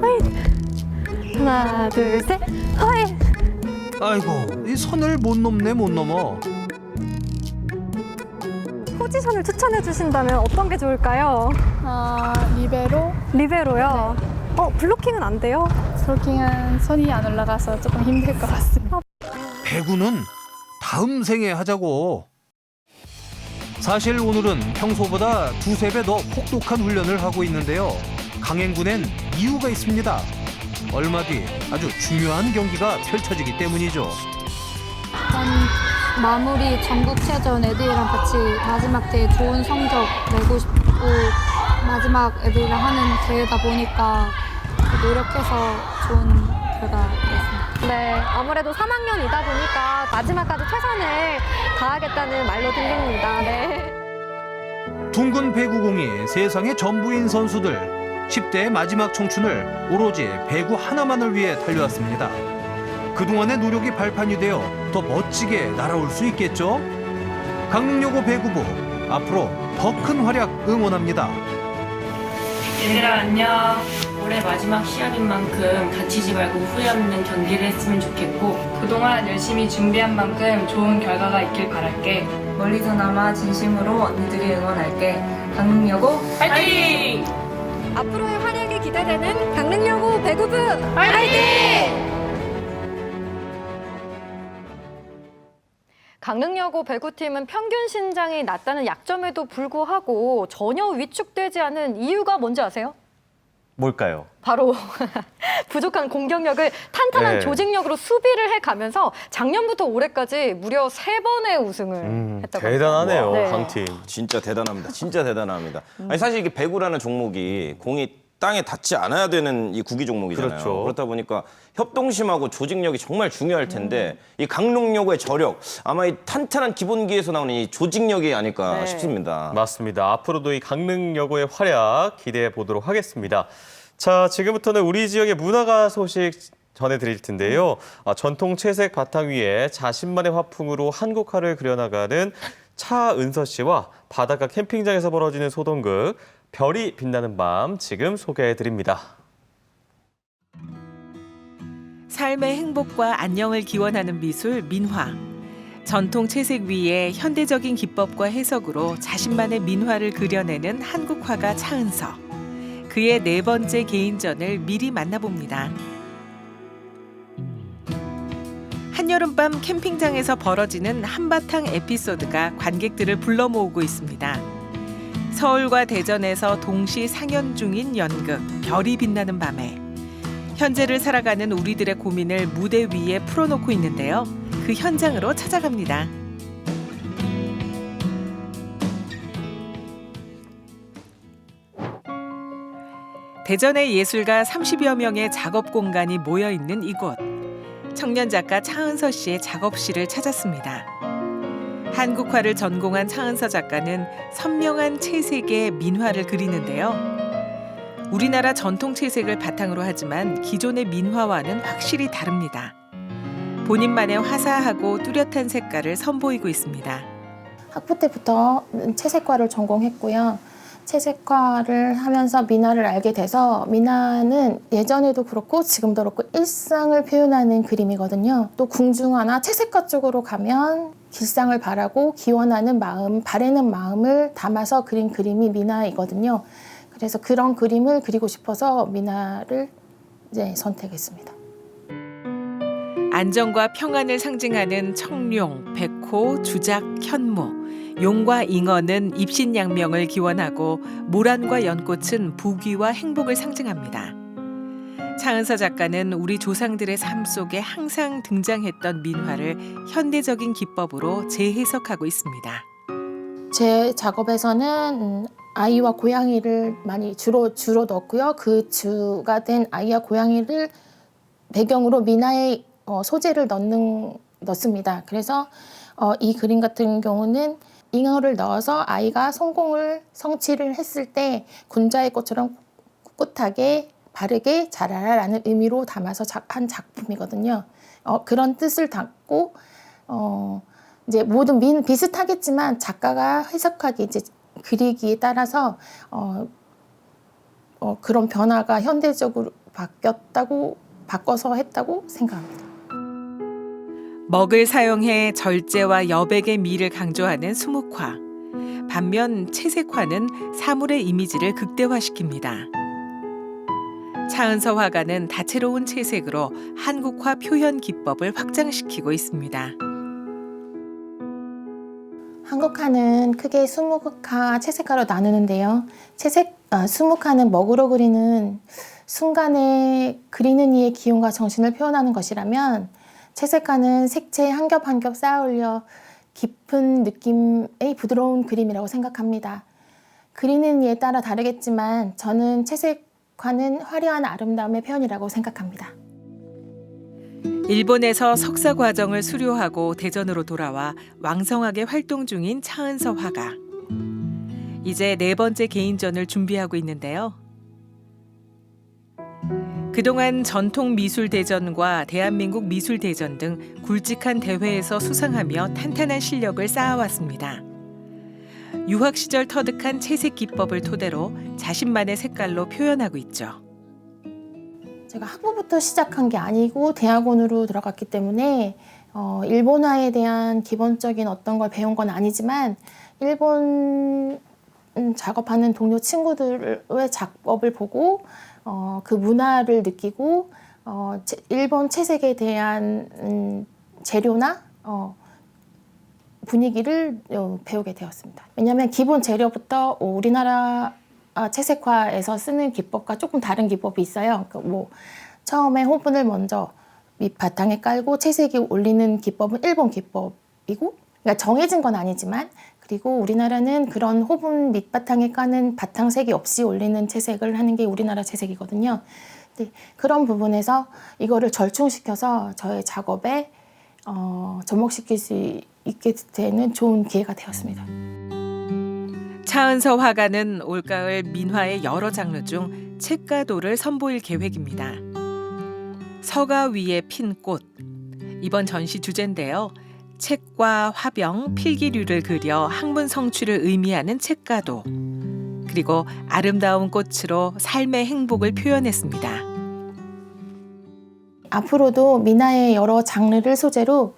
허잇. 하나, 둘, 셋. 허잇. 아이고, 이 선을 못 넘네, 못 넘어. 포지션을 추천해 주신다면 어떤 게 좋을까요? 리베로. 리베로요? 블로킹은 안 돼요? 블로킹은 손이 안 올라가서 조금 힘들 것 같습니다. 배구는 다음 생에 하자고. 사실 오늘은 평소보다 두세 배 더 혹독한 훈련을 하고 있는데요. 강행군엔 이유가 있습니다. 얼마 뒤 아주 중요한 경기가 펼쳐지기 때문이죠. 마무리 전국체전 애들이랑 같이 마지막 대회 좋은 성적 내고 싶고 마지막 애들이랑 하는 대회다 보니까 노력해서 좋은 결과 됐습니다. 네, 아무래도 3학년이다 보니까 마지막까지 최선을 다하겠다는 말로 들립니다. 네. 둥근 배구공이 세상의 전부인 선수들. 10대의 마지막 청춘을 오로지 배구 하나만을 위해 달려왔습니다. 그동안의 노력이 발판이 되어 더 멋지게 날아올 수 있겠죠? 강릉여고 배구부, 앞으로 더 큰 활약 응원합니다. 얘들아 안녕. 올해 마지막 시합인 만큼 다치지 말고 후회 없는 경기를 했으면 좋겠고 그동안 열심히 준비한 만큼 좋은 결과가 있길 바랄게. 멀리서나마 진심으로 언니들이 응원할게. 강릉여고 파이팅! 앞으로의 활약이 기대되는 강릉여고 배구부 파이팅! 강릉여고 배구팀은 평균 신장이 낮다는 약점에도 불구하고 전혀 위축되지 않은 이유가 뭔지 아세요? 뭘까요? 바로 부족한 공격력을 탄탄한 네. 조직력으로 수비를 해가면서 작년부터 올해까지 무려 3번의 우승을 했다고 대단하네요, 합니다. 네. 강팀. 진짜 대단합니다. 진짜 대단합니다. 아니 사실 이게 배구라는 종목이 공이 땅에 닿지 않아야 되는 이 구기 종목이잖아요. 그렇죠. 그렇다 보니까 협동심하고 조직력이 정말 중요할 텐데 이 강릉여고의 저력, 아마 이 탄탄한 기본기에서 나오는 이 조직력이 아닐까 네. 싶습니다. 맞습니다. 앞으로도 이 강릉여고의 활약 기대해 보도록 하겠습니다. 자, 지금부터는 우리 지역의 문화가 소식 전해드릴 텐데요. 전통 채색 바탕 위에 자신만의 화풍으로 한국화를 그려나가는 차은서 씨와 바닷가 캠핑장에서 벌어지는 소동극 별이 빛나는 밤 지금 소개해드립니다. 삶의 행복과 안녕을 기원하는 미술 민화. 전통 채색 위에 현대적인 기법과 해석으로 자신만의 민화를 그려내는 한국화가 차은서. 그의 4번째 개인전을 미리 만나봅니다. 한여름밤 캠핑장에서 벌어지는 한바탕 에피소드가 관객들을 불러 모으고 있습니다. 서울과 대전에서 동시 상연 중인 연극 별이 빛나는 밤에 현재를 살아가는 우리들의 고민을 무대 위에 풀어놓고 있는데요. 그 현장으로 찾아갑니다. 대전의 예술가 30여 명의 작업 공간이 모여 있는 이곳. 청년 작가 차은서 씨의 작업실을 찾았습니다. 한국화를 전공한 차은서 작가는 선명한 채색의 민화를 그리는데요. 우리나라 전통 채색을 바탕으로 하지만 기존의 민화와는 확실히 다릅니다. 본인만의 화사하고 뚜렷한 색깔을 선보이고 있습니다. 학부 때부터 채색과를 전공했고요. 채색과를 하면서 민화를 알게 돼서 민화는 예전에도 그렇고 지금도 그렇고 일상을 표현하는 그림이거든요. 또 궁중화나 채색과 쪽으로 가면 길상을 바라고 기원하는 마음, 바라는 마음을 담아서 그린 그림이 민화이거든요. 그래서 그런 그림을 그리고 싶어서 민화를 이제 선택했습니다. 안정과 평안을 상징하는 청룡, 백호, 주작, 현무. 용과 잉어는 입신양명을 기원하고 모란과 연꽃은 부귀와 행복을 상징합니다. 차은서 작가는 우리 조상들의 삶 속에 항상 등장했던 민화를 현대적인 기법으로 재해석하고 있습니다. 제 작업에서는 아이와 고양이를 많이 주로 넣고요. 그 주가 된 아이와 고양이를 배경으로 미나의 소재를 넣습니다. 그래서 이 그림 같은 경우는 잉어를 넣어서 아이가 성취를 했을 때 군자의 꽃처럼 꿋꿋하게 바르게 자라라라는 의미로 담아서 한 작품이거든요. 그런 뜻을 담고 이제 모든 비슷하겠지만 작가가 해석하기 이제 그리기에 따라서 그런 변화가 현대적으로 바꿔서 했다고 생각합니다. 먹을 사용해 절제와 여백의 미를 강조하는 수묵화. 반면 채색화는 사물의 이미지를 극대화시킵니다. 차은서 화가는 다채로운 채색으로 한국화 표현 기법을 확장시키고 있습니다. 한국화는 크게 수묵화, 채색화로 나누는데요. 수묵화는 먹으로 그리는 순간에 그리는 이의 기운과 정신을 표현하는 것이라면 채색화는 색채 한 겹 한 겹 쌓아 올려 깊은 느낌의 부드러운 그림이라고 생각합니다. 그리는 이에 따라 다르겠지만 저는 채색화는 화려한 아름다움의 표현이라고 생각합니다. 일본에서 석사 과정을 수료하고 대전으로 돌아와 왕성하게 활동 중인 차은서 화가. 이제 4번째 개인전을 준비하고 있는데요. 그동안 전통미술대전과 대한민국 미술대전 등 굵직한 대회에서 수상하며 탄탄한 실력을 쌓아왔습니다. 유학 시절 터득한 채색 기법을 토대로 자신만의 색깔로 표현하고 있죠. 제가 학부부터 시작한 게 아니고 대학원으로 들어갔기 때문에 일본화에 대한 기본적인 어떤 걸 배운 건 아니지만 일본 작업하는 동료 친구들의 작업을 보고 그 문화를 느끼고 일본 채색에 대한 재료나 분위기를 배우게 되었습니다. 왜냐하면 기본 재료부터 우리나라 채색화에서 쓰는 기법과 조금 다른 기법이 있어요. 처음에 호분을 먼저 밑바탕에 깔고 채색이 올리는 기법은 일본 기법이고, 그러니까 정해진 건 아니지만, 그리고 우리나라는 그런 호분 밑바탕에 까는 바탕색이 없이 올리는 채색을 하는 게 우리나라 채색이거든요. 근데 그런 부분에서 이거를 절충시켜서 저의 작업에 접목시킬 수 있게 되는 좋은 기회가 되었습니다. 차은서 화가는 올가을 민화의 여러 장르 중 책가도를 선보일 계획입니다. 서가 위에 핀 꽃. 이번 전시 주제인데요. 책과 화병, 필기류를 그려 학문 성취를 의미하는 책가도. 그리고 아름다운 꽃으로 삶의 행복을 표현했습니다. 앞으로도 미나의 여러 장르를 소재로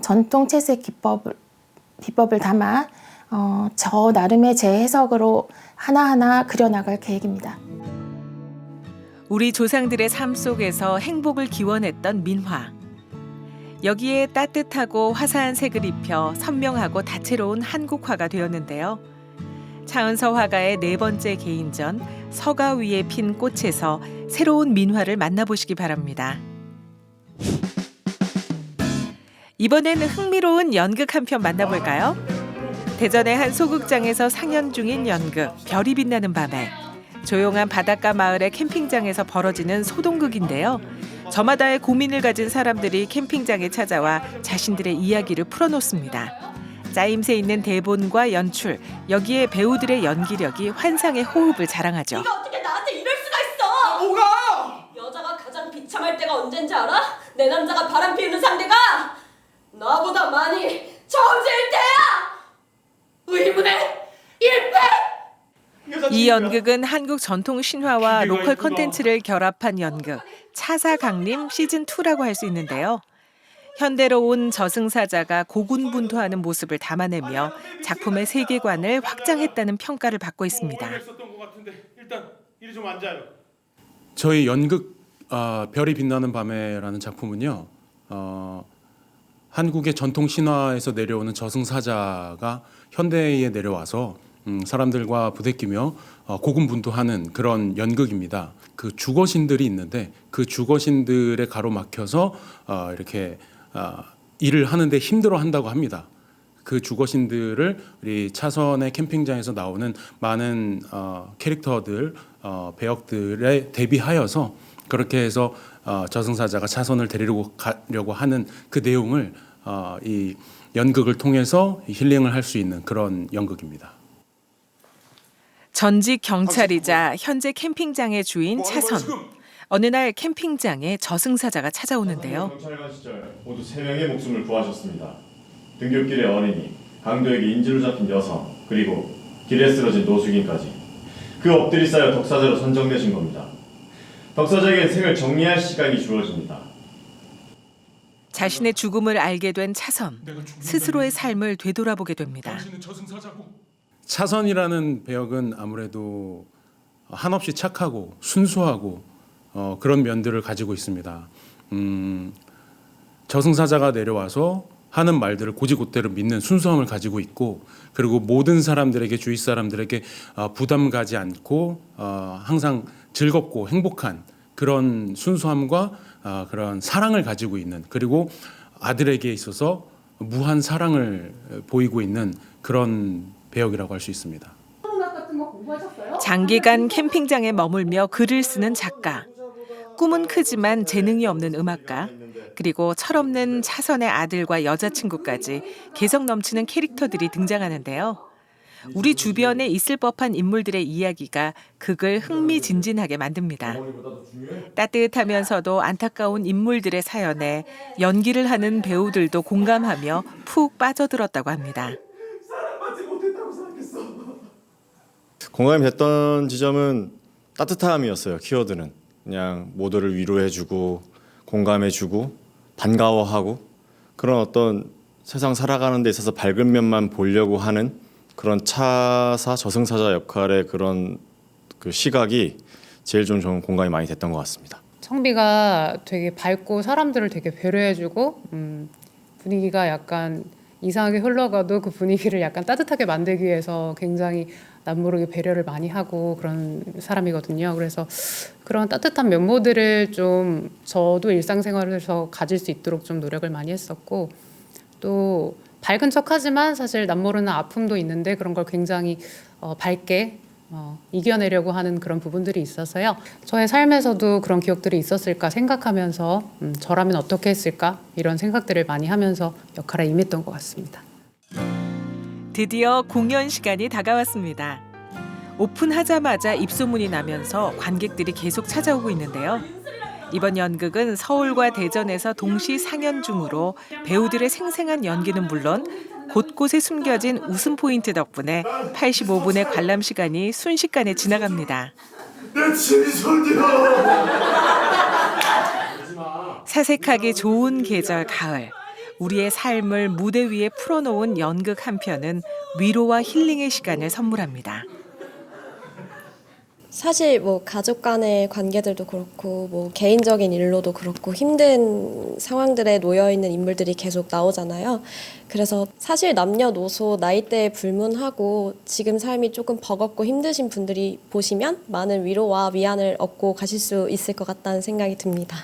전통 채색 기법을 담아 저 나름의 제 해석으로 하나하나 그려나갈 계획입니다. 우리 조상들의 삶 속에서 행복을 기원했던 민화. 여기에 따뜻하고 화사한 색을 입혀 선명하고 다채로운 한국화가 되었는데요. 차은서 화가의 4번째 개인전 서가 위에 핀 꽃에서 새로운 민화를 만나보시기 바랍니다. 이번에는 흥미로운 연극 한 편 만나볼까요? 대전의 한 소극장에서 상연 중인 연극 별이 빛나는 밤에 조용한 바닷가 마을의 캠핑장에서 벌어지는 소동극인데요. 저마다의 고민을 가진 사람들이 캠핑장에 찾아와 자신들의 이야기를 풀어놓습니다. 짜임새 있는 대본과 연출, 여기에 배우들의 연기력이 환상의 호흡을 자랑하죠. 네가 어떻게 나한테 이럴 수가 있어? 뭐가? 여자가 가장 비참할 때가 언젠지 알아? 내 남자가 바람 피우는 상대가 나보다 많이 정제일 때야! 의문의 일패! 이 연극은 한국 전통 신화와 로컬 콘텐츠를 결합한 연극 차사강림 시즌2라고 할 수 있는데요. 현대로 온 저승사자가 고군분투하는 모습을 담아내며 작품의 세계관을 확장했다는 평가를 받고 있습니다. 일단 이리 좀 앉아요. 저희 연극 별이 빛나는 밤에라는 작품은요. 한국의 전통 신화에서 내려오는 저승사자가 현대에 내려와서 사람들과 부대끼며 고군분투하는 그런 연극입니다. 그 주거신들이 있는데 그 주거신들에 가로막혀서 이렇게 일을 하는데 힘들어한다고 합니다. 그 주거신들을 우리 차선의 캠핑장에서 나오는 많은 캐릭터들, 배역들에 대비하여서 그렇게 해서 저승사자가 차선을 데리고 가려고 하는 그 내용을 이 연극을 통해서 힐링을 할 수 있는 그런 연극입니다. 전직 경찰이자 현재 캠핑장의 주인 차선. 어느 날 캠핑장에 저승사자가 찾아오는데요. 경찰관 시절 모두 3명의 목숨을 구하셨습니다. 등굣길의 어린이, 강도에게 인질로 잡힌 여성, 그리고 길에 쓰러진 노숙인까지. 그 업들이 쌓여 덕사자로 선정되신 겁니다. 덕사자에게 생을 정리할 시간이 주어집니다. 자신의 죽음을 알게 된 차선. 스스로의 삶을 되돌아보게 됩니다. 차선이라는 배역은 아무래도 한없이 착하고 순수하고 그런 면들을 가지고 있습니다. 저승사자가 내려와서 하는 말들을 곧이곧대로 믿는 순수함을 가지고 있고, 그리고 모든 사람들에게, 주위 사람들에게 부담 가지 않고 항상 즐겁고 행복한 그런 순수함과 그런 사랑을 가지고 있는, 그리고 아들에게 있어서 무한 사랑을 보이고 있는 그런 배역이라고 할 수 있습니다. 장기간 캠핑장에 머물며 글을 쓰는 작가. 꿈은 크지만 재능이 없는 음악가. 그리고 철없는 차선의 아들과 여자친구까지 개성 넘치는 캐릭터들이 등장하는데요. 우리 주변에 있을 법한 인물들의 이야기가 극을 흥미진진하게 만듭니다. 따뜻하면서도 안타까운 인물들의 사연에 연기를 하는 배우들도 공감하며 푹 빠져들었다고 합니다. 공감이 됐던 지점은 따뜻함이었어요. 키워드는 그냥 모두를 위로해주고 공감해주고 반가워하고 그런 어떤 세상 살아가는 데 있어서 밝은 면만 보려고 하는 그런 차사 저승사자 역할의 그런 그 시각이 제일 좀 저는 공감이 많이 됐던 것 같습니다. 청비가 되게 밝고 사람들을 되게 배려해주고 분위기가 약간 이상하게 흘러가도 그 분위기를 약간 따뜻하게 만들기 위해서 굉장히 남모르게 배려를 많이 하고 그런 사람이거든요. 그래서 그런 따뜻한 면모들을 좀 저도 일상생활에서 가질 수 있도록 좀 노력을 많이 했었고, 또 밝은 척하지만 사실 남모르는 아픔도 있는데 그런 걸 굉장히 밝게 이겨내려고 하는 그런 부분들이 있어서요. 저의 삶에서도 그런 기억들이 있었을까 생각하면서 저라면 어떻게 했을까 이런 생각들을 많이 하면서 역할에 임했던 것 같습니다. 드디어 공연 시간이 다가왔습니다. 오픈하자마자 입소문이 나면서 관객들이 계속 찾아오고 있는데요. 이번 연극은 서울과 대전에서 동시 상연 중으로 배우들의 생생한 연기는 물론 곳곳에 숨겨진 웃음 포인트 덕분에 85분의 관람 시간이 순식간에 지나갑니다. 내 친손이야. 사색하기 좋은 계절 가을. 우리의 삶을 무대 위에 풀어놓은 연극 한 편은 위로와 힐링의 시간을 선물합니다. 사실 뭐 가족 간의 관계들도 그렇고 뭐 개인적인 일로도 그렇고 힘든 상황들에 놓여 있는 인물들이 계속 나오잖아요. 그래서 사실 남녀노소 나이대에 불문하고 지금 삶이 조금 버겁고 힘드신 분들이 보시면 많은 위로와 위안을 얻고 가실 수 있을 것 같다는 생각이 듭니다.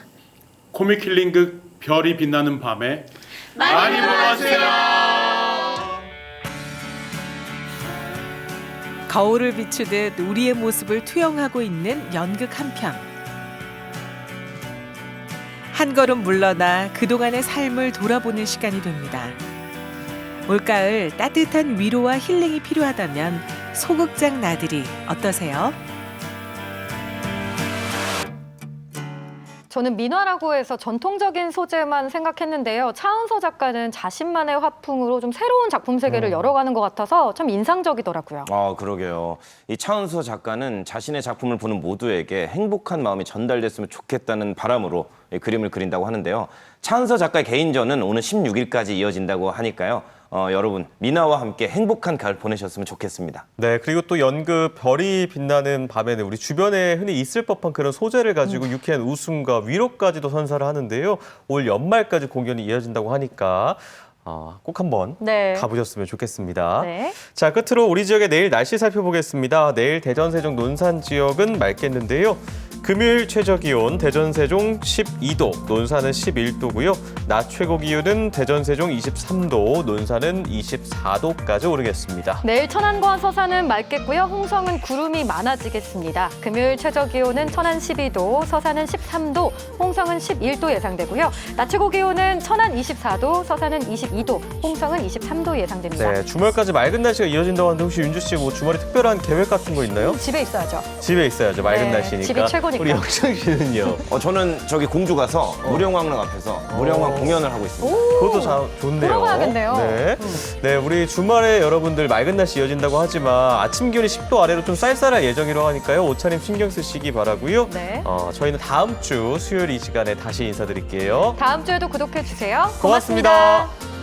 코믹 힐링극 별이 빛나는 밤에 많이 보러 와주세요. 거울을 비추듯 우리의 모습을 투영하고 있는 연극 한 편. 한 걸음 물러나 그동안의 삶을 돌아보는 시간이 됩니다. 올가을 따뜻한 위로와 힐링이 필요하다면 소극장 나들이 어떠세요? 저는 민화라고 해서 전통적인 소재만 생각했는데요. 차은서 작가는 자신만의 화풍으로 좀 새로운 작품 세계를 열어가는 것 같아서 참 인상적이더라고요. 그러게요. 이 차은서 작가는 자신의 작품을 보는 모두에게 행복한 마음이 전달됐으면 좋겠다는 바람으로 이 그림을 그린다고 하는데요. 차은서 작가의 개인전은 오늘 16일까지 이어진다고 하니까요. 여러분 민화와 함께 행복한 가을 보내셨으면 좋겠습니다. 네, 그리고 또 연극 별이 빛나는 밤에는 우리 주변에 흔히 있을 법한 그런 소재를 가지고 유쾌한 웃음과 위로까지도 선사를 하는데요. 올 연말까지 공연이 이어진다고 하니까 꼭 한번 가보셨으면 좋겠습니다. 네. 자, 끝으로 우리 지역의 내일 날씨 살펴보겠습니다. 내일 대전, 세종, 논산 지역은 맑겠는데요. 금요일 최저기온 대전 세종 12도, 논산은 11도고요. 낮 최고 기온은 대전 세종 23도, 논산은 24도까지 오르겠습니다. 내일 천안과 서산은 맑겠고요. 홍성은 구름이 많아지겠습니다. 금요일 최저 기온은 천안 12도, 서산은 13도, 홍성은 11도 예상되고요. 낮 최고 기온은 천안 24도, 서산은 22도, 홍성은 23도 예상됩니다. 네, 주말까지 맑은 날씨가 이어진다고 하는데 혹시 윤주 씨 뭐 주말에 특별한 계획 같은 거 있나요? 집에 있어야죠. 집에 있어야죠. 맑은 네, 날씨니까. 집이 최고니까. 우리 영정 씨는요? 저는 저기 공주 가서 무령왕릉 앞에서 무령왕 공연을 하고 있습니다. 그것도 참 좋네요. 보러 가야겠네요. 네. 네, 우리 주말에 여러분들 맑은 날씨 이어진다고 하지만 아침 기온이 10도 아래로 좀 쌀쌀할 예정이라고 하니까요. 옷차림 신경 쓰시기 바라고요. 네. 저희는 다음 주 수요일 이 시간에 다시 인사드릴게요. 다음 주에도 구독해 주세요. 고맙습니다.